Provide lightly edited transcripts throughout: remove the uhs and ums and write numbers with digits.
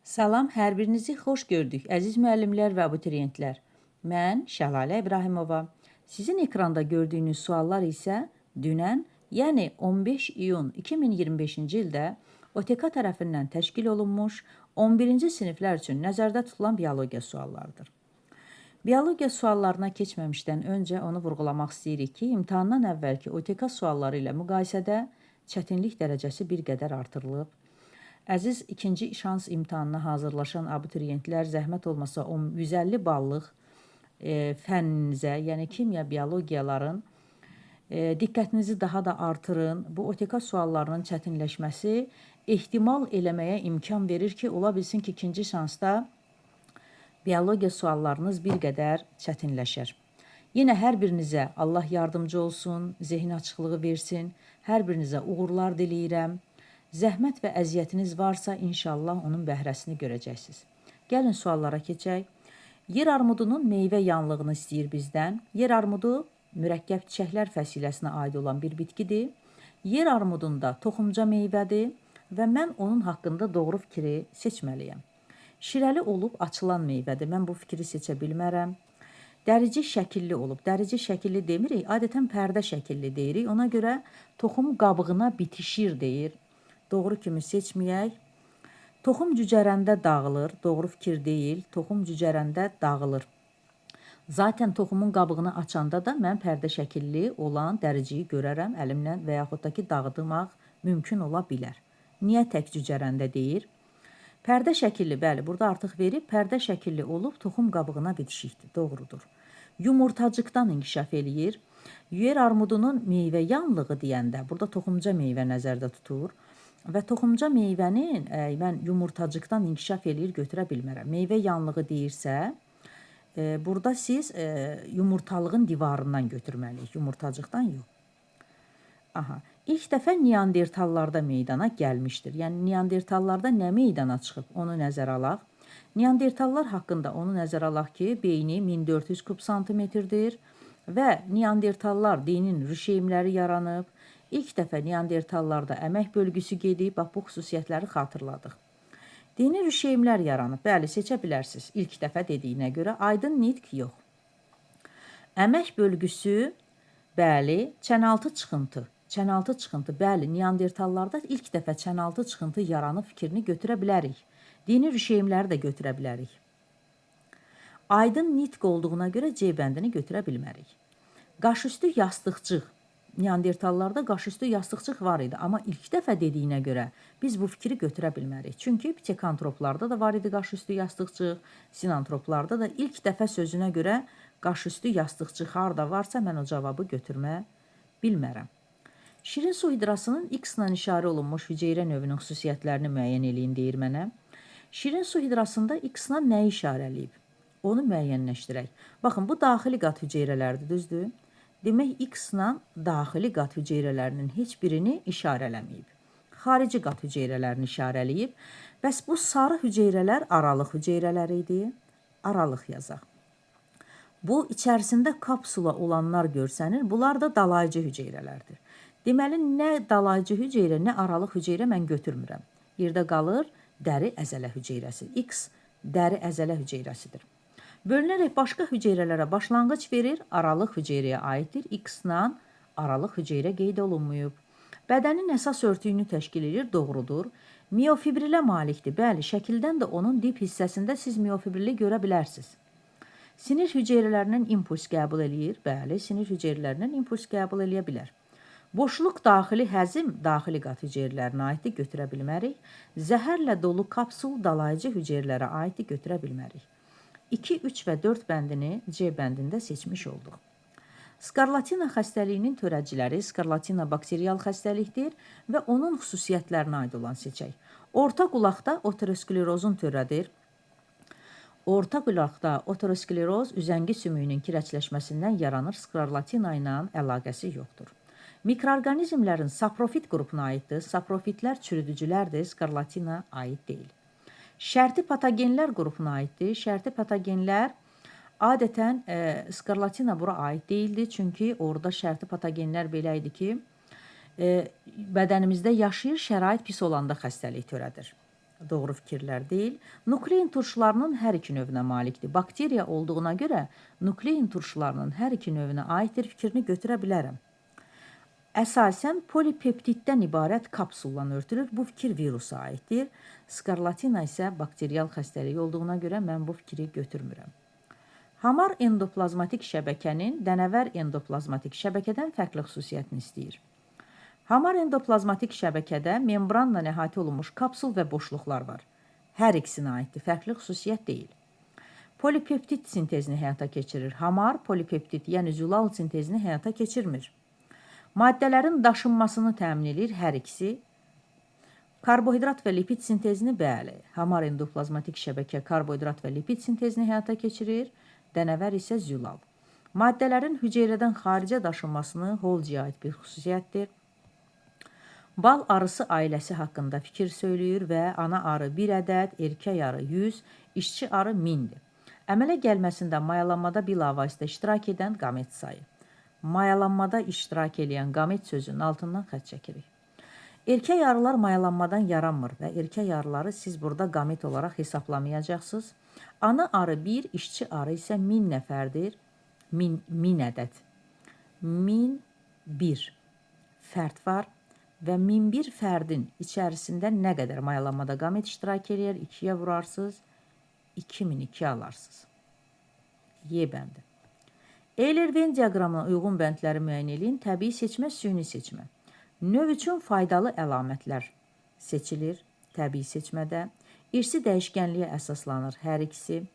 Salam, hər birinizi xoş gördük, əziz müəllimlər və abituriyentlər. Mən Şəlalə İbrahimova. Sizin ekranda gördüyünüz suallar isə dünən, yəni 15 iyun 2025-ci ildə OTK tərəfindən təşkil olunmuş 11-ci siniflər üçün nəzərdə tutulan biologiya suallarıdır. Biologiya suallarına keçməmişdən öncə onu vurğulamaq istəyirik ki, imtahandan əvvəlki OTK sualları ilə müqayisədə çətinlik dərəcəsi bir qədər artırılıb. Əziz ikinci şans imtahanına hazırlaşan abituriyentlər zəhmət olmasa 150 ballıq fənninizə, yəni kimya, biologiyaların diqqətinizi daha da artırın. Bu OTK suallarının çətinləşməsi ehtimal eləməyə imkan verir ki, ola bilsin ki, ikinci şansda biologiya suallarınız bir qədər çətinləşər. Yenə hər birinizə Allah yardımcı olsun, zehin açıqlığı versin, hər birinizə uğurlar diləyirəm. Zəhmət və əziyyətiniz varsa, inşallah onun bəhrəsini görəcəksiniz. Gəlin suallara keçək. Yer armudunun meyvə yanlığını istəyir bizdən. Yer armudu mürəkkəb çiçəklər fəsiləsinə aid olan bir bitkidir. Yer armudunda toxumca meyvədir və mən onun haqqında doğru fikri seçməliyəm. Şirəli olub açılan meyvədir. Mən bu fikri seçə bilmərəm. Dərici şəkilli olub. Dərici şəkilli demirik, adətən pərdə şəkilli deyirik. Ona görə toxum qabığına bitişir deyir. Doğru kimi seçməyək. Toxum cücərəndə dağılır. Doğru fikir deyil. Toxum cücərəndə dağılır. Zaten toxumun qabığını açanda da mən pərdə şəkilli olan dəriciyi görərəm əlimlə və yaxud da ki, dağıtmaq mümkün ola bilər. Niyə tək cücərəndə deyir? Pərdə şəkilli, bəli, burada artıq verib, pərdə şəkilli olub toxum qabığına bitişikdir. Doğrudur. Yumurtacıqdan inkişaf eləyir. Yer armudunun meyvə yanlığı deyəndə, burada toxumca meyvə nəzərdə tutur. Və toxumca meyvənin mən yumurtacıqdan inkişaf eləyir götürə bilmərəm. Meyvə yanlığı deyirsə, burada siz yumurtalığın divarından götürməliyik, yumurtacıqdan yox. Aha, ilk dəfə Neandertallarda meydana gəlmişdir. Yəni, Neandertallarda nə meydana çıxıb, onu nəzərə alaq. Neandertallar haqqında onu nəzərə alaq ki, beyni 1400 kub santimetrdir və Neandertallar dinin rüşeymləri yaranıb. İlk dəfə Neandertallarda əmək bölgüsü gedib, bax, bu xüsusiyyətləri xatırladıq. Dini rüşeymlər yaranıb, bəli, seçə bilərsiniz. İlk dəfə dediyinə görə aydın nitq yox. Əmək bölgüsü, bəli, çənaltı çıxıntı. Çənaltı çıxıntı, bəli, Neandertallarda ilk dəfə çənaltı çıxıntı yaranıb fikrini götürə bilərik. Dini rüşeymləri də götürə bilərik. Aydın nitq olduğuna görə C bəndini götürə bilmərik. Qaşüstü yastıqcıq. Neandertallarda qaşüstü yastıqcıq var idi, amma ilk dəfə dediyinə görə biz bu fikri götürə bilmərik. Çünki pitekantroplarda da var idi qaşüstü yastıqcıq, sinantroplarda da ilk dəfə sözünə görə qaşüstü yastıqcıq harda varsa mən o cavabı götürmə bilmərəm. Şirin su hidrasının X-la işarə olunmuş hüceyrə növünün xüsusiyyətlərini müəyyən eləyin deyir mənə. Şirin su hidrasında X-la nəyi işarələyib? Onu müəyyənləşdirək. Baxın, bu daxili qat hüceyrələrdir, düzdür? Demək, X-la daxili qat hüceyrələrinin heç birini işarələməyib. Xarici qat hüceyrələrini işarələyib. Bəs bu sarı hüceyrələr aralıq hüceyrələri idi. Aralıq yazaq. Bu, içərisində kapsula olanlar görsənir. Bunlar da dalayıcı hüceyrələrdir. Deməli, nə dalayıcı hüceyrə, nə aralıq hüceyrə mən götürmürəm. Yerdə qalır dəri əzələ hüceyrəsi. X dəri əzələ hüceyrəsidir. Bölünərək başqa hüceyrələrə başlanğıc verir, aralıq hüceyrəyə aiddir. X-la aralıq hüceyrə qeyd olunmuyub. Bədənin əsas örtüyünü təşkil edir, doğrudur. Miofibrilə malikdir. Bəli, şəkildən də onun dip hissəsində siz miofibrili görə bilərsiniz. Sinir hüceyrələrindən impuls qəbul eləyir. Bəli, sinir hüceyrələrindən impuls qəbul eləyə bilər. Boşluq daxili həzm daxili qat hüceyrələrinə aiddir, götürə bilmərik. Zəhərlə dolu kapsul dalayıcı hüceyrələrə aiddir, götürə bilmərik. 2, 3 və 4 bəndini C bəndində seçmiş olduq. Skarlatina xəstəliyinin törədiciləri skarlatina bakteriyal xəstəlikdir və onun xüsusiyyətlərinə aid olan seçək. Orta qulaqda oterosklerozun törədir. Orta qulaqda oteroskleroz üzəngi sümüyünün kirəçləşməsindən yaranır, skarlatina ilə əlaqəsi yoxdur. Mikroorqanizmlərin saprofit qrupuna aiddir. Saprofitlər çürüdücülərdir, skarlatina aid deyil. Şərti patogenlər qrupuna aiddir. Şərti patogenlər adətən skarlatina bura aid deyildi. Çünki orada şərti patogenlər belə idi ki, bədənimizdə yaşayır, şərait pis olanda xəstəlik törədir. doğru fikirlər deyil. Nuklein turşularının hər iki növünə malikdir. Bakteriya olduğuna görə nuklein turşularının hər iki növünə aiddir fikrini götürə bilərəm. Əsasən polipeptiddən ibarət kapsullan örtülür. Bu fikir virusa aiddir. Skarlatina isə bakterial xəstəlik olduğuna görə mən bu fikri götürmürəm. Hamar endoplazmatik şəbəkənin dənəvər endoplazmatik şəbəkədən fərqli xüsusiyyətini istəyir. Hamar endoplazmatik şəbəkədə membranla əhatə olunmuş kapsul və boşluqlar var. Hər ikisinə aiddir, fərqli xüsusiyyət deyil. Polipeptid sintezini həyata keçirir. Hamar polipeptid, yəni zülal sintezini həyata keçirmir. Maddələrin daşınmasını təmin edir hər ikisi. Karbohidrat və lipid sintezini bəli. Hamar endoplazmatik şəbəkə karbohidrat və lipid sintezini həyata keçirir. Dənəvər isə zülal. Maddələrin hüceyrədən xaricə daşınmasını Holgiyə aid bir xüsusiyyətdir. Bal arısı ailəsi haqqında fikir söyləyir və ana arı 1 ədəd, erkək arı 100, işçi arı 1000-dir. Əmələ gəlməsində mayalanmada bilavasitə iştirak edən qamet sayı. Mayalanmada iştirak edən qamet sözünün altından xətt çəkirik. Erkək arılar mayalanmadan yaranmır və erkək arıları siz burada qamet olaraq hesablamayacaqsınız. Ana arı 1, işçi arı isə 1000 nəfərdir. 1000 ədəd. 1001 fərd var və 1001 fərdin içərisində nə qədər mayalanmada qamet iştirak edir? 2-yə vurarsınız, 2002 alarsınız. Y bəndi. Eyler-Venn diaqramına uyğun bəndləri müəyyən edin. Təbii seçmə, süni seçmə. Növ üçün faydalı əlamətlər seçilir təbii seçmədə. İrsi dəyişkənliyə əsaslanır hər ikisi.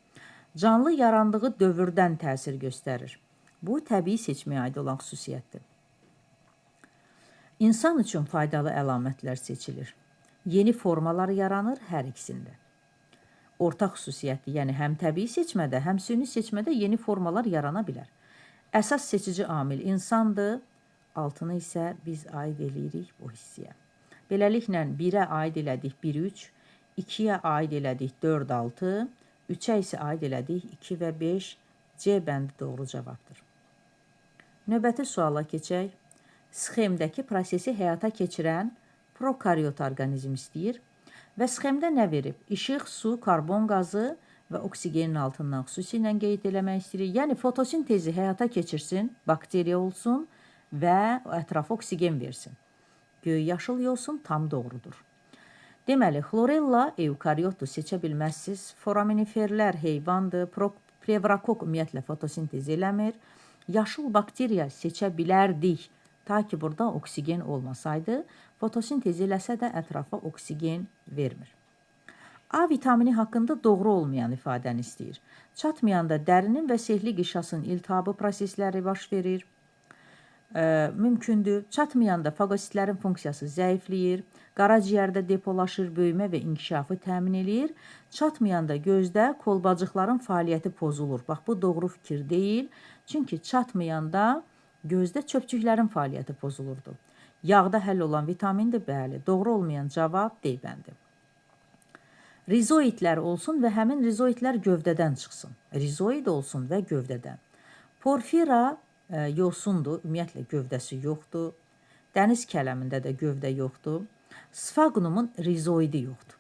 Canlı yarandığı dövrdən təsir göstərir. Bu, təbii seçməyə aid olan xüsusiyyətdir. İnsan üçün faydalı əlamətlər seçilir. Yeni formalar yaranır hər ikisində. Ortaq xüsusiyyətdir, yəni həm təbii seçmədə, həm süni seçmədə yeni formalar yarana bilər. Əsas seçici amil insandır, altını isə biz aid eləyirik bu hissiyə. Beləliklə 1-ə aid elədik 1-3, 2-yə aid elədik 4-6, 3-ə isə aid elədik 2 və 5, C bəndi doğru cavabdır. Növbəti suala keçək. Sxemdəki prosesi həyata keçirən prokaryot orqanizm istəyir və sxemdə nə verib? İşıq, su, karbon qazı və oksigenin altından xüsusilə qeyd eləmək istəyirik. Yəni, fotosintezi həyata keçirsin, bakteriya olsun və ətrafa oksigen versin. Göy yaşıl olsun, tam doğrudur. Deməli, xlorella eukaryotdur, seçə bilməzsiniz. Foraminiferlər heyvandır, plevrakok ümumiyyətlə fotosintez eləmir. Yaşıl bakteriya seçə bilərdik, ta ki burada oksigen olmasaydı, fotosintez eləsə də ətrafa oksigen vermir. A vitamini haqqında doğru olmayan ifadəni istəyir. Çatmayanda dərinin və sehli qişasının iltihabı prosesləri baş verir. Mümkündür. Çatmayanda fagositlərin funksiyası zəifləyir. Qaraciyərdə depolaşır, böyümə və inkişafı təmin edir. Çatmayanda gözdə kolbacıqların fəaliyyəti pozulur. Bax, bu doğru fikir deyil. Çünki çatmayanda gözdə çöpçüklərin fəaliyyəti pozulurdu. Yağda həll olan vitamindir, bəli. Doğru olmayan cavab D bəndi. Rizoidlər olsun və həmin rizoidlər gövdədən çıxsın. Rizoid olsun və gövdədən. Porfira yosundur, ümumiyyətlə gövdəsi yoxdur. Dəniz kələmində də gövdə yoxdur. Sfagnumun rizoidi yoxdur.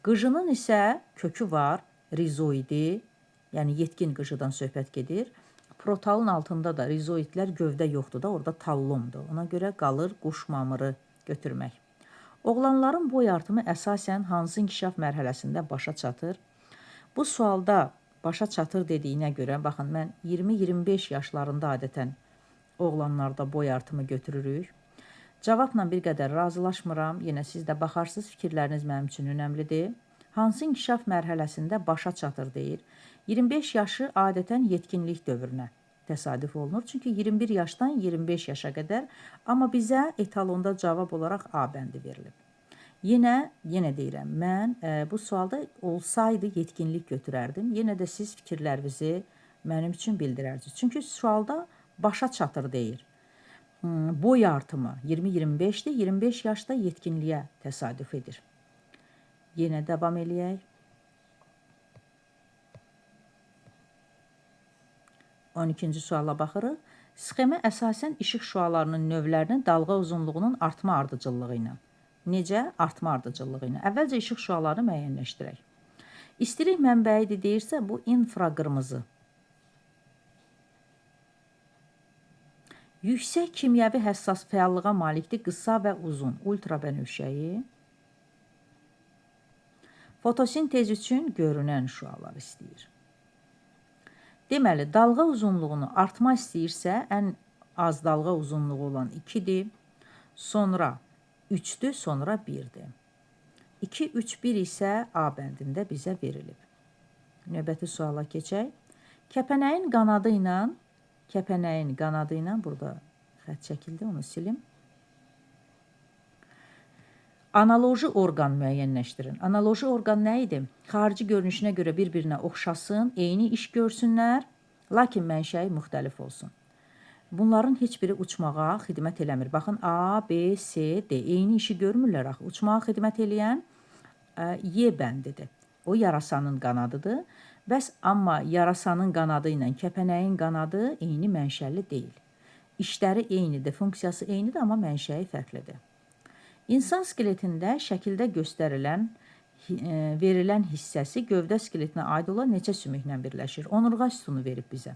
Qıjının isə kökü var, rizoidi, yəni yetkin qıjıdan söhbət gedir. Protalın altında da rizoidlər gövdə yoxdur da, orada tallumdur. Ona görə qalır quş mamırı götürmək. Oğlanların boy artımı əsasən hansı inkişaf mərhələsində başa çatır? Bu sualda başa çatır dediyinə görə, baxın, mən 20-25 yaşlarında adətən oğlanlarda boy artımı götürürük. Cavabla bir qədər razılaşmıram. Yenə siz də baxarsınız, fikirləriniz mənim üçün önəmlidir. Hansı inkişaf mərhələsində başa çatır deyir. 25 yaşı adətən yetkinlik dövrünə təsadüf olunur. Çünki 21 yaşdan 25 yaşa qədər. Amma bizə etalonda cavab olaraq A bəndi verilib. Yenə deyirəm, mən bu sualda olsaydı yetkinlik götürərdim. Yenə də siz fikirlərinizi mənim üçün bildirərsiniz. Çünki sualda başa çatır deyir. Boy artımı 20-25'dir, 25 yaşda yetkinliyə təsadüf edir. Yenə davam eləyək. 12-ci suala baxırıq. Sxemə əsasən işıq şüalarının növlərinin dalğa uzunluğunun artma ardıcıllığı ilə Necə? Artma ardıcıllığı ilə. Əvvəlcə işıq şüalarını müəyyənləşdirək. İstilik mənbəyidir deyirsə, bu infraqırmızı. Yüksək kimyəvi həssas fəallığa malikdir, qısa və uzun ultrabənövşəyi. Fotosintez üçün görünən şüalar istəyir. Deməli, dalğa uzunluğunu artma istəyirsə, ən az dalğa uzunluğu olan 2-dir, sonra 3-dür, sonra 1-dir. 2, 3, 1 isə A bəndində bizə verilib. Növbəti suala keçək. Kəpənəyin qanadı ilə, burada xət çəkildi, onu silim. Analoji orqan müəyyənləşdirin. Analoji orqan nə idi? Xarici görünüşünə görə bir-birinə oxşasın, eyni iş görsünlər, lakin mənşəyi müxtəlif olsun. Bunların heç biri uçmağa xidmət eləmir. Baxın, A, B, C, D. Eyni işi görmürlər axı. Uçmağa xidmət eləyən Y bəndidir. O yarasanın qanadıdır. Bəs amma yarasanın qanadı ilə kəpənəyin qanadı eyni mənşəli deyil. İşləri eynidir, funksiyası eynidir, amma mənşəyi fərqlidir. İnsan skeletində şəkildə göstərilən, verilən hissəsi gövdə skeletinə aid olan neçə sümüklə birləşir? Onurğa sütunu verib bizə.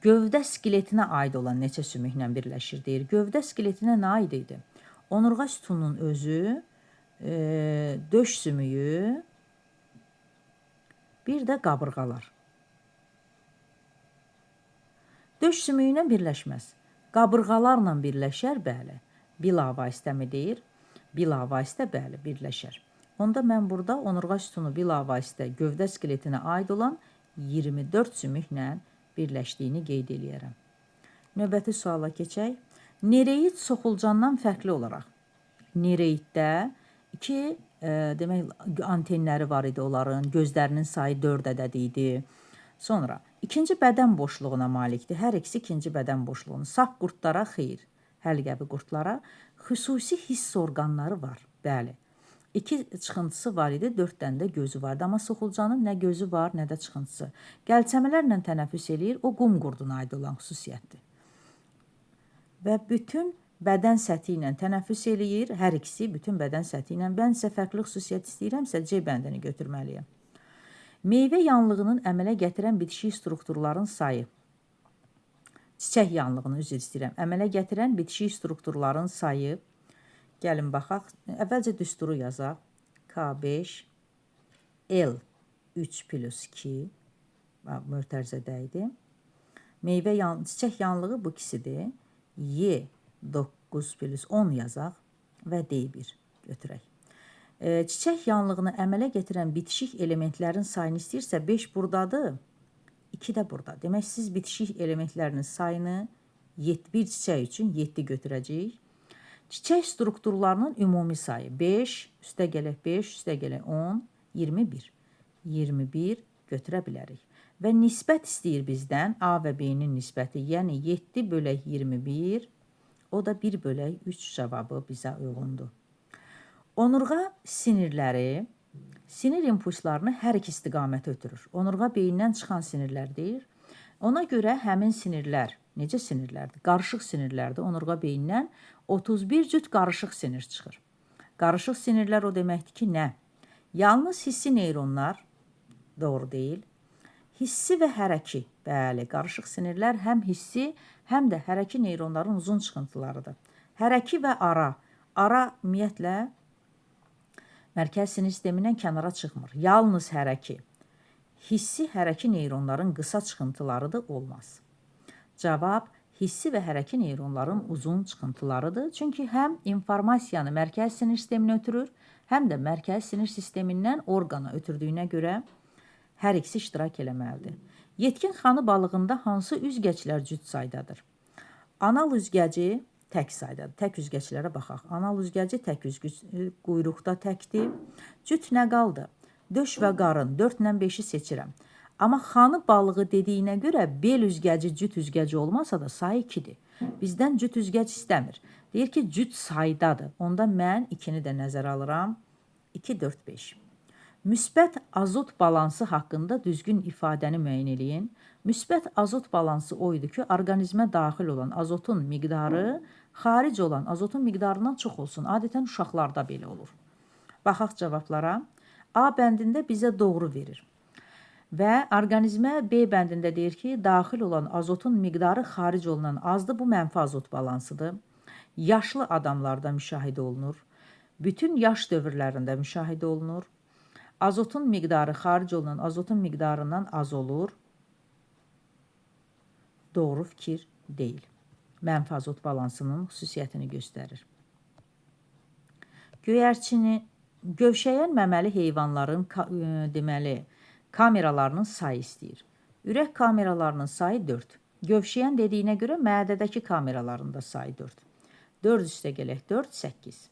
Gövdə skeletinə aid olan neçə sümüklə birləşir deyir. Gövdə skeletinə nə aid idi? Onurğa sütununun özü, döş sümüyü, bir də qabırğalar. Döş sümüyü ilə birləşməz. Qabırğalarla birləşər, bəli. Bilavasitə mi deyir? Bilavasitə, bəli, birləşər. Onda mən burada onurğa sütunu bilavasitə gövdə skeletinə aid olan 24 sümüklə birləşdiyini qeyd eləyərəm. Növbəti suala keçək. Nereid soxulcandan fərqli olaraq. Nereiddə 2 demək antenləri var idi onların, gözlərinin sayı 4 ədədi idi. Sonra ikinci bədən boşluğuna malikdir. Hər ikisi ikinci bədən boşluğunu. Saf qurtlara xeyr, həlqəvi qurtlara xüsusi hiss orqanları var. Bəli. 2 çıxıntısı var idi, 4 dənə də gözü vardı. Amma soxulcanın nə gözü var, nə də çıxıntısı. Qəlçəmələrlə tənəffüs eləyir, o qum qurduna aid olan xüsusiyyətdir. Və bütün bədən səthi ilə tənəffüs eləyir, hər ikisi bütün bədən səthi ilə. Mən isə fərqli xüsusiyyət istəyirəmsə, C bəndini götürməliyəm. Meyvə yanlığının əmələ gətirən bitişik strukturların sayı. Çiçək yanlığını üzr istəyirəm. Əmələ gətirən bitişik strukturların sayı. Gəlin baxaq. Əvvəlcə düsturu yazaq. K5 L 3 plus 2 mötərizədə idi. Çiçək yanlığı bu ikisidir. Y 9 plus 10 yazaq və D1 götürək. Çiçək yanlığını əmələ gətirən bitişik elementlərin sayını istəyirsə 5 buradadır, 2 də burada. Demək, siz bitişik elementlərin sayını bir çiçək üçün 7 götürəcəyik. Çiçək strukturlarının ümumi sayı 5, üstə gələk 5, üstə gələk 10, 21. 21 götürə bilərik. Və nisbət istəyir bizdən A və B-nin nisbəti, yəni 7 bölək 21, o da 1 bölək 3 cavabı bizə uyğundur. Onurğa sinirləri, sinir impulslarını hər iki istiqamətə ötürür. Onurğa beyindən çıxan sinirlər deyir. Ona görə həmin sinirlər, necə sinirlərdir? Qarışıq sinirlərdir. Onurğa beyindən 31 cüt qarışıq sinir çıxır. Qarışıq sinirlər o deməkdir ki, nə? Yalnız hissi neyronlar, doğru deyil. Hissi və hərəki, bəli, qarışıq sinirlər həm hissi, həm də hərəki neyronların uzun çıxıntılarıdır. Hərəki və ara ümumiyyətlə mərkəz sinir sistemindən kənara çıxmır. Yalnız hərəki. Hissi, hərəki neyronların qısa çıxıntılarıdır, olmaz. Cavab, hissi və hərəki neyronların uzun çıxıntılarıdır. Çünki həm informasiyanı mərkəz sinir sisteminə ötürür, həm də mərkəz sinir sistemindən orqana ötürdüyünə görə hər ikisi iştirak eləməlidir. Yetkin xanı balığında hansı üzgəclər cüt saydadır? Anal üzgəci tək saydadır. Tək üzgəclərə baxaq. Anal üzgəci tək quyruqda təkdir. Cüt nə qaldı? Döş və qarın 4 ilə 5-i seçirəm. Amma xanı balığı dediyinə görə bel üzgəci cüt üzgəci olmasa da sayı 2-dir. Bizdən cüt üzgəc istəmir. Deyir ki, cüt saydadır. Onda mən 2-ni də nəzərə alıram. 2, 4, 5. Müsbət azot balansı haqqında düzgün ifadəni müəyyən eləyin. Müsbət azot balansı o idi ki, orqanizmə daxil olan azotun miqdarı xaric olan azotun miqdarından çox olsun. Adətən uşaqlarda belə olur. Baxaq cavablara. A bəndində bizə doğru verir. Və orqanizmə B bəndində deyir ki, daxil olan azotun miqdarı xaric olunan azdır. Bu mənfi azot balansıdır. Yaşlı adamlarda müşahidə olunur. Bütün yaş dövrlərində müşahidə olunur. Azotun miqdarı xaric olunan azotun miqdarından az olur. Doğru fikir deyil. Mənfi azot balansının xüsusiyyətini göstərir. Göyərçini, gövşəyən məməli heyvanların kameralarının sayı istəyir. Ürək kameralarının sayı 4. Gövşəyən dediyinə görə mədədəki kameraların da sayı 4. 4 üstə gələk 4, 8.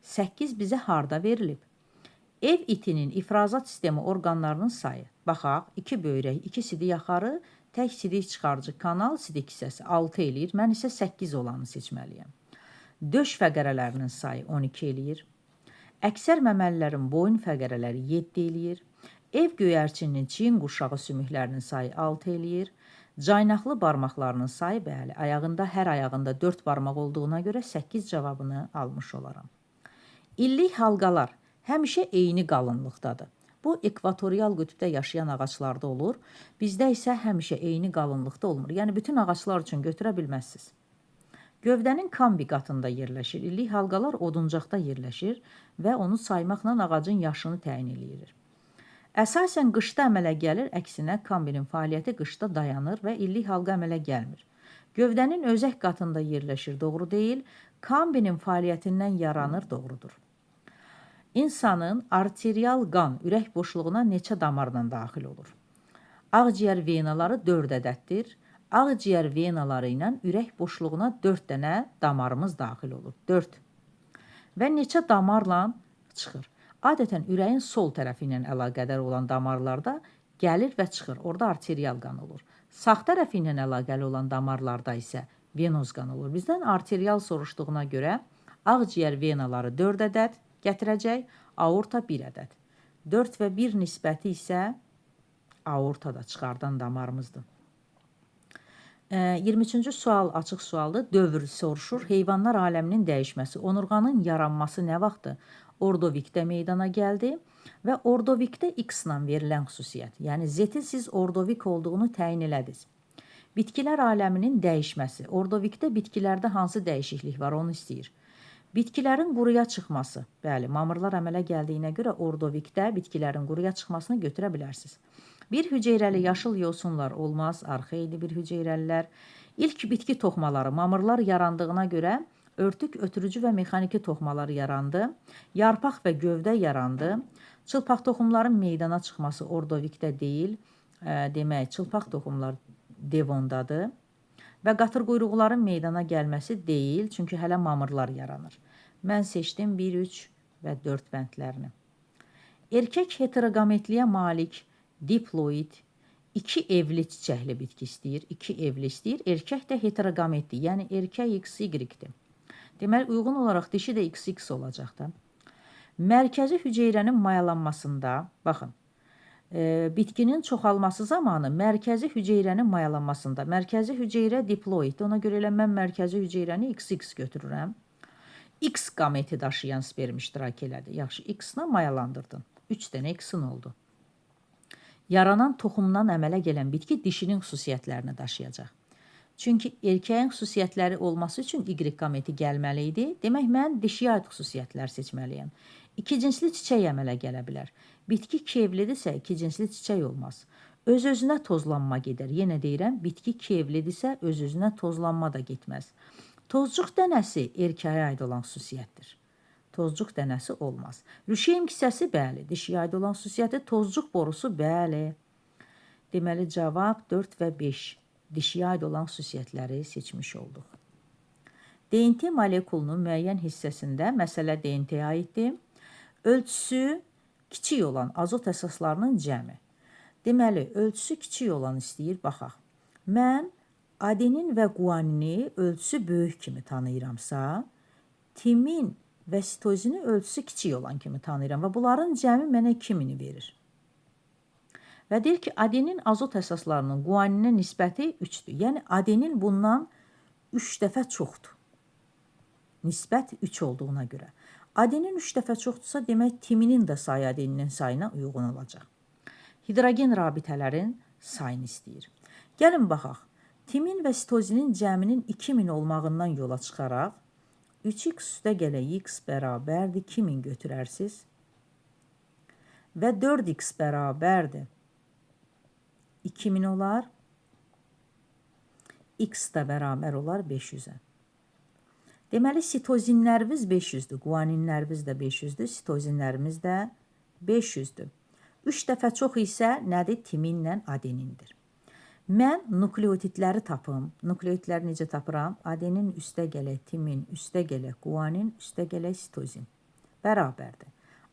8 bizə harda verilib? Ev itinin ifrazat sistemi orqanlarının sayı. Baxaq, 2 böyrək, 2 sidik yaxarı, tək sidik çıxarıcı kanal, sidik hissəsi 6 eləyir. Mən isə 8 olanı seçməliyəm. Döş fəqərələrinin sayı 12 eləyir. Əksər məməlilərin boyun fəqərələri 7 eləyir. Ev göyərçininin çiyin quşağı sümüklərinin sayı 6 eləyir. Caynaqlı barmaqlarının sayı bəli, hər ayağında 4 barmaq olduğuna görə 8 cavabını almış olaram. İllik halqalar həmişə eyni qalınlıqdadır. Bu, ekvatorial qütbdə yaşayan ağaclarda olur. Bizdə isə həmişə eyni qalınlıqda olmur. Yəni, bütün ağaclar üçün götürə bilməzsiniz. Gövdənin kambi qatında yerləşir. İllik halqalar oduncaqda yerləşir və onu saymaqla ağacın yaşını təyin edir. Əsasən qışda əmələ gəlir, əksinə kambinin fəaliyyəti qışda dayanır və illik halqa əmələ gəlmir. Gövdənin özək qatında yerləşir, doğru deyil. Kambinin fəaliyyətindən yaranır, doğrudur. İnsanın arterial qan ürək boşluğuna neçə damarla daxil olur? Ağciyər venaları 4 ədəddir. Ağciyər venaları ilə ürək boşluğuna 4 dənə damarımız daxil olur. 4. Və neçə damarla çıxır? Adətən ürəyin sol tərəfi ilə əlaqədar olan damarlarda gəlir və çıxır. Orada arterial qan olur. Sağ tərəfi ilə əlaqəli olan damarlarda isə venoz qan olur. Bizdən arterial soruşduğuna görə ağciyər venaları 4 ədəd gətirəcək, aorta 1 ədəd. 4 və 1 nisbəti isə aortada çıxardan damarımızdır. 23-cü sual açıq sualdır. Dövr soruşur. Heyvanlar aləminin dəyişməsi. Onurğanın yaranması nə vaxtdır? Ordovikdə meydana gəldi və ordovikdə X-la verilən xüsusiyyət. Yəni, Z-in siz ordovik olduğunu təyin elədiniz. Bitkilər aləminin dəyişməsi. Ordovikdə bitkilərdə hansı dəyişiklik var, onu istəyir. Bitkilərin quruya çıxması. Bəli, mamırlar əmələ gəldiyinə görə ordovikdə bitkilərin quruya çıxmasını götürə bilərsiniz. Bir hüceyrəli yaşıl yosunlar olmaz, arxeidi bir hüceyrəlilər. İlk bitki toxmaları mamırlar yarandığına görə örtük, ötürücü və mexaniki toxmaları yarandı. Yarpaq və gövdə yarandı. Çılpaq toxumların meydana çıxması ordovikdə deyil. Demək, çılpaq toxumlar devondadır. Və qatır quyruqların meydana gəlməsi deyil, çünki hələ mamırlar yaranır. Mən seçdim 1, 3 və 4 bəndlərini. Erkək heterogametliyə malik diploid 2 evli çiçəkli bitki istəyir. 2 evli istəyir. Erkək də heterogametli, yəni erkək XY-dir. Deməli, uyğun olaraq dişi də XX olacaq da. Mərkəzi hüceyrənin mayalanmasında, baxın, bitkinin çoxalması zamanı mərkəzi hüceyrənin mayalanmasında, mərkəzi hüceyrə diploid, ona görə elə mən mərkəzi hüceyrəni XX götürürəm. X qameti daşıyan sperm iştirak elədi. Yaxşı, X-la mayalandırdın. 3 dənə X-in oldu. Yaranan toxumdan əmələ gələn bitki dişinin xüsusiyyətlərini daşıyacaq. Çünki erkəyin xüsusiyyətləri olması üçün Y qameti gəlməli idi. Demək, mən dişiyə aid xüsusiyyətlər seçməliyəm. 2 cinsli çiçək əmələ gələ bilər. Bitki 2 evlidirsə 2 cinsli çiçək olmaz. Öz-özünə tozlanma gedər. Yenə deyirəm, bitki 2 evlidirsə öz-özünə tozlanma da getməz. Tozcuq dənəsi erkəyə aid olan xüsusiyyətdir. Tozcuq dənəsi olmaz. Rüşeym kisəsi, bəli. Dişiyə aid olan xüsusiyyəti, tozcuq borusu, bəli. Deməli, cavab 4 və 5. Dişiyə aid olan xüsusiyyətləri seçmiş olduq. DNT molekulunun müəyyən hissəsində, məsələ DNT-yə aiddir. Ölçüsü kiçik olan azot əsaslarının cəmi. Deməli, ölçüsü kiçik olan istəyir, baxaq. Mən adenin və guanini ölçüsü böyük kimi tanıyıramsa, timin və sitozini ölçüsü kiçik olan kimi tanıyıram və bunların cəmi mənə 2000-i verir. Və deyir ki, adenin azot əsaslarının guaninə nisbəti 3-dür. Yəni, adenin bundan 3 dəfə çoxdur. Nisbət 3 olduğuna görə. ADN 3 dəfə çoxdursa, demək timinin də sayı ADN-nin sayına uyğun olacaq. Hidrogen rabitələrin sayını istəyir. Gəlin baxaq. Timin və sitozinin cəminin 2000 olmağından yola çıxaraq 3x üstə gələ x bərabərdir 2000 götürərsiz və 4x bərabərdir 2000 olar. X da bərabər olar 500-ə. Deməli, sitozinlərimiz 500-dür, guaninlərimiz də 500-dür, sitozinlərimiz də 500-dür. 3 dəfə çox isə nədir? Timinlə adenindir. Mən nukleotidləri tapım. Nukleotidləri necə tapıram? Adenin üstə gələ timin, üstə gələ guanin, üstə gələ sitozin. Bərabərdir.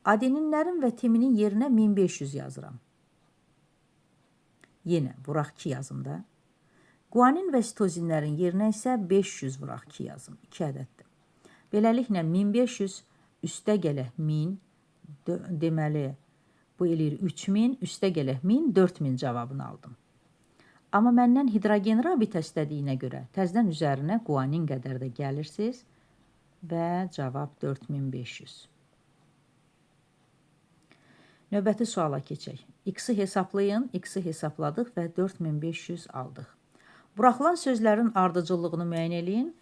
Adeninlərin və timinin yerinə 1500 yazıram. Yenə vuraq 2 yazım da. Guanin və sitozinlərin yerinə isə 500 vuraq 2 yazım. 2 ədəddir. Beləliklə 1500 üstə gələ 1000, deməli bu eləyir 3000, üstə gələ 1000, 4000 cavabını aldım. Amma məndən hidrogen rabitə istədiyinə görə təzdən üzərinə guanin qədər də gəlirsiniz və cavab 4500. Növbəti suala keçək. X-i hesablayın, X-i hesabladıq və 4500 aldıq. Buraxılan sözlərin ardıcıllığını müəyyən eləyin.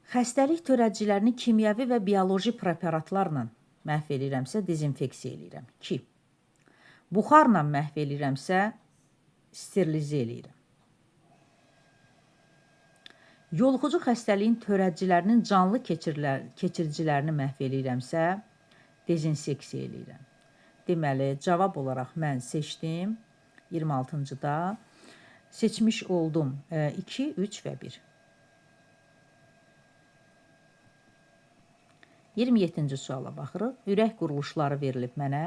Xəstəlik törədicilərini kimyəvi və bioloji preparatlarla məhv eləyirəmsə, dezinfeksiya eləyirəm. 2. Buxarla məhv eləyirəmsə, sterilizə eləyirəm. Yoluxucu xəstəliyin törədicilərinin canlı keçiricilərini məhv eləyirəmsə, dezinseksiya eləyirəm. Deməli, cavab olaraq mən seçdim 26-cıda. Seçmiş oldum 2, 3 və 1. 27-ci suala baxırıq. Ürək quruluşları verilib mənə.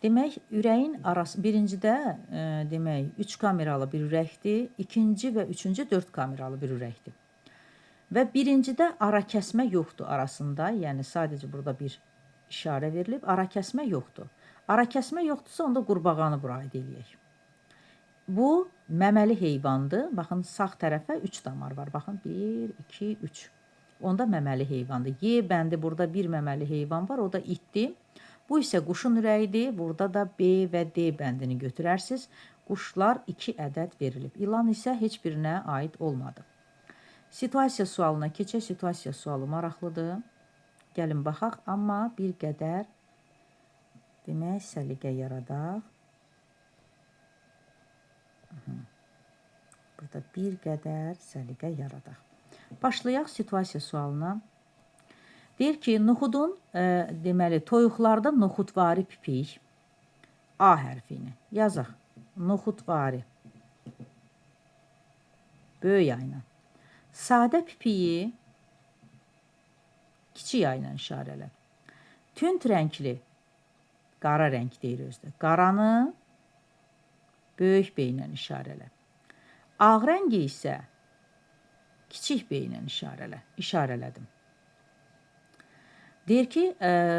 Demək, ürəyin arası, birincidə demək, 3 kameralı bir ürəkdir, ikinci və üçüncü 4 kameralı bir ürəkdir. Və birincidə ara kəsmə yoxdur arasında, yəni sadəcə burada bir işarə verilib, ara kəsmə yoxdur. Ara kəsmə yoxdursa, onda qurbağanı bura aid eləyək. Bu, məməli heyvandır. Baxın, sağ tərəfə 3 damar var. Baxın, 1, 2, 3. Onda məməli heyvandır. Y bəndi, burada bir məməli heyvan var, o da itdir. Bu isə quşun ürəyidir. Burada da B və D bəndini götürərsiniz. Quşlar 2 ədəd verilib. İlan isə heç birinə aid olmadı. Situasiya sualına keçək. Situasiya sualı maraqlıdır. Gəlin baxaq, amma bir qədər demək, səliqə yaradaq. Burada bir qədər səliqə yaradaq. Başlayaq situasiya sualına. Deyir ki, noxudun, deməli, toyuqlarda noxudvari pipik, A hərfini yazaq. Noxudvari. Böyük yayla. Sadə pipiyi kiçik yayla işarələ. Tünd rəngli, qara rəng deyir özdə. Qaranı böyük B ilə işarələ. Ağ rəngi isə kiçik B ilə işarələdim. Deyir ki,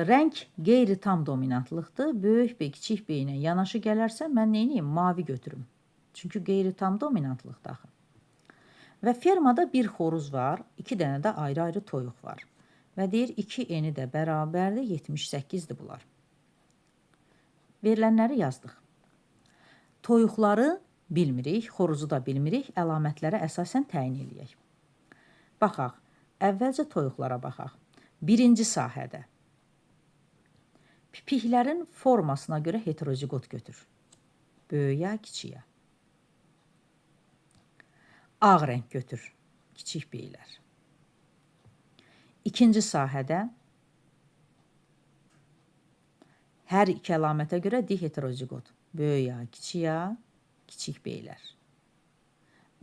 rəng qeyri-tam dominantlıqdır. Böyük B, kiçik B ilə yanaşı gələrsə, mən neyiniyim? Mavi götürüm. Çünki qeyri-tam dominantlıqdır axı. Və fermada bir xoruz var, 2 dənə də ayrı-ayrı toyuq var. Və deyir, 2 eni də bərabərdir, 78-dir bunlar. Verilənləri yazdıq. Toyuqları bilmirik, xoruzu da bilmirik, əlamətlərə əsasən təyin eləyək. Baxaq, əvvəlcə toyuqlara baxaq. Birinci sahədə pipiklərin formasına görə heterozigot götür. Böyüyə, kiçiyə. Ağ rəng götür, kiçik beylər. İkinci sahədə hər iki əlamətə görə diheterozigot. Böyüyə, kiçik beylər.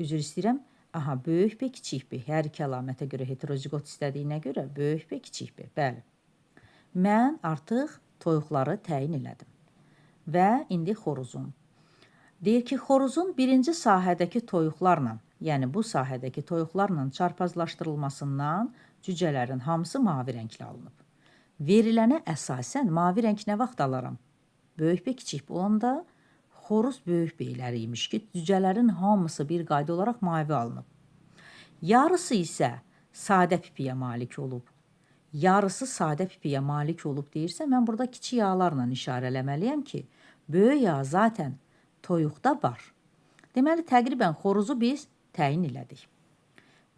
Üzr istəyirəm. Aha, böyük B, kiçik B. Hər iki əlamətə görə heterozigot istədiyinə görə böyük B, kiçik B. Bəli. Mən artıq toyuqları təyin elədim. Və indi xoruzum. Deyir ki, xoruzun birinci sahədəki toyuqlarla, yəni bu sahədəki toyuqlarla çarpazlaşdırılmasından cücələrin hamısı mavi rəngli alınıb. Verilənə əsasən mavi rəng nə vaxt alaram? Böyük B, kiçik B olanda xoruz böyük beyləri imiş ki, cücələrin hamısı bir qayda olaraq mavi alınıb. Yarısı isə sadə pipiyə malik olub. Yarısı sadə pipiyə malik olub deyirsə, mən burada kiçik yağlarla işarələməliyəm ki, böyük yağ zaten toyuqda var. Deməli, təqribən xoruzu biz təyin elədik.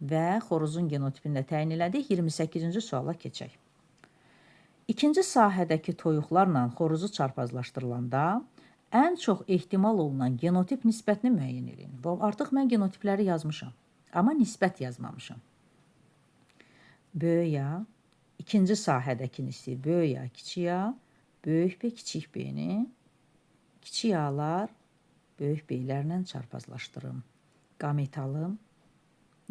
Və xoruzun genotipini də təyin elədik. 28-ci suala keçək. İkinci sahədəki toyuqlarla xoruzu çarpazlaşdırılanda ən çox ehtimal olunan genotip nisbətini müəyyən edin. Artıq mən genotipləri yazmışam, amma nisbət yazmamışam. Böyük yağ, ikinci sahədəkini istəyir. Böyük yağ, kiçik yağ, böyük B, kiçik B-ni, kiçik yağlar böyük B-lərlə çarpazlaşdırım. Qamet alım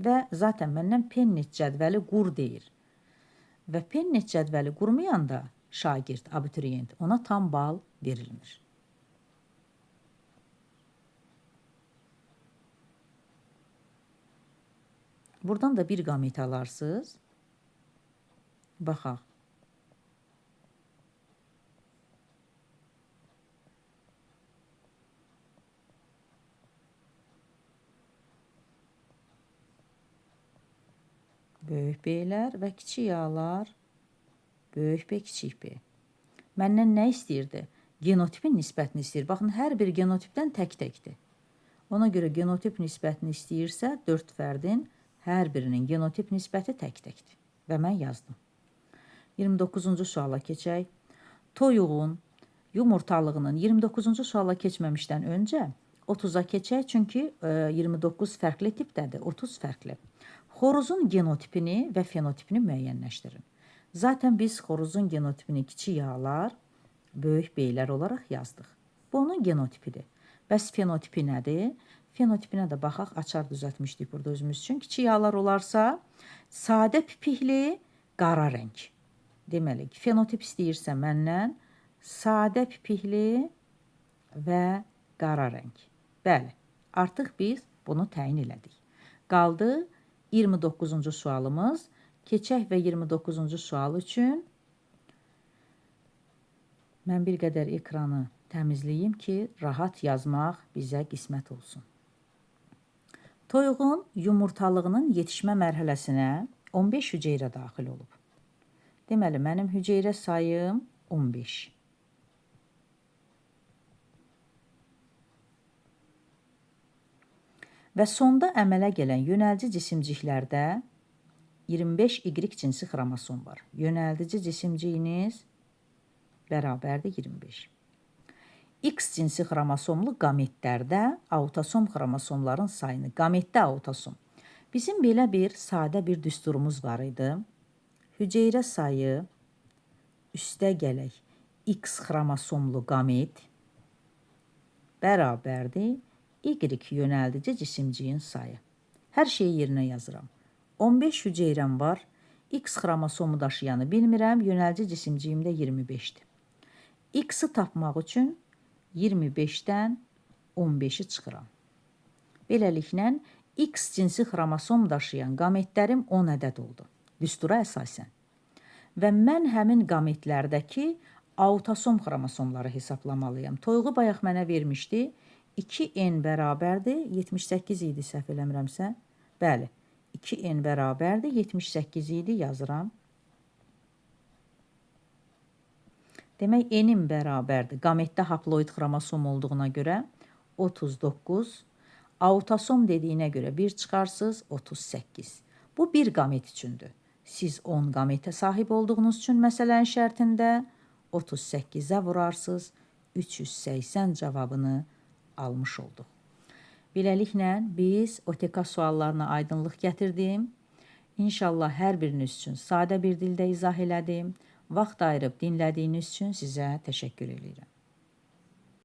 və zaten məndən Pennet cədvəli qur deyir. Və Pennet cədvəli qurmayanda şagird, abituriyent ona tam bal verilmir. Buradan da bir qamet alarsınız. Baxaq. Böyük B-lər və kiçik yağlar, böyük B, kiçik B. Məndən nə istəyirdi? Genotipin nisbətini istəyir. Baxın, hər bir genotipdən tək-təkdir. Ona görə genotip nisbətini istəyirsə, 4 fərdin hər birinin genotip nisbəti tək-təkdir. Və mən yazdım. 29-cu suala keçək. Toyuğun yumurtalığının 29-cu suala keçməmişdən öncə 30-a keçək, çünki 29 fərqli tipdədir, 30 fərqli. Xoruzun genotipini və fenotipini müəyyənləşdirin. Zaten biz xoruzun genotipini kiçik yağlar, böyük B-lər olaraq yazdıq. Bu onun genotipidir. Bəs fenotipi nədir? Fenotipinə də baxaq, açar düzəltmişdik burada özümüz üçün. Kiçik yağlar olarsa, sadə pipikli, qara rəng. Deməli, fenotip istəyirsə məndən sadə pipikli və qara rəng. Bəli, artıq biz bunu təyin elədik. Qaldı 29-cu sualımız. Keçək və 29-cu sual üçün mən bir qədər ekranı təmizləyim ki, rahat yazmaq bizə qismət olsun. Toyuğun yumurtalığının yetişmə mərhələsinə 15 hüceyrə daxil olub. Deməli, mənim hüceyrə sayım 15. Və sonda əmələ gələn yönəlci cisimciklərdə 25Y cinsi xromosom var. Yönəldici cisimciyiniz bərabərdir 25. X cinsi xromosomlu qametlərdə autosom xromosomların sayını, qametdə autosom. Bizim belə bir sadə bir düsturumuz var idi. Hüceyrə sayı üstə gələk X xromosomlu qamet bərabərdir Y yönəldici cisimciyin sayı. Hər şeyi yerinə yazıram. 15 hüceyrəm var. X xromosomu daşıyanı bilmirəm. Yönəldici cisimciyim də 25-dir. X-i tapmaq üçün 25-dən 15-i çıxıram. Beləliklə, X cinsi xromosom daşıyan qametlərim 10 ədəd oldu. Düstura əsasən. Və mən həmin qametlərdəki autosom xromosomları hesablamalıyam. Toyuğu bayaq mənə vermişdi. 2N bərabərdir, 78 idi səhv eləmirəmsə. Bəli, 2N bərabərdir, 78 idi yazıram. Demək, N-in bərabərdir. Qametdə haploid xromosom olduğuna görə 39. Autosom dediyinə görə 1 çıxarsız 38. Bu bir qamet üçündür. Siz 10 qametə sahib olduğunuz üçün məsələnin şərtində 38-ə vurarsız 380 cavabını almış olduq. Beləliklə, biz OTK suallarına aydınlıq gətirdim. İnşallah hər biriniz üçün sadə bir dildə izah elədim. Vaxt ayırıb dinlədiyiniz üçün sizə təşəkkür edirəm.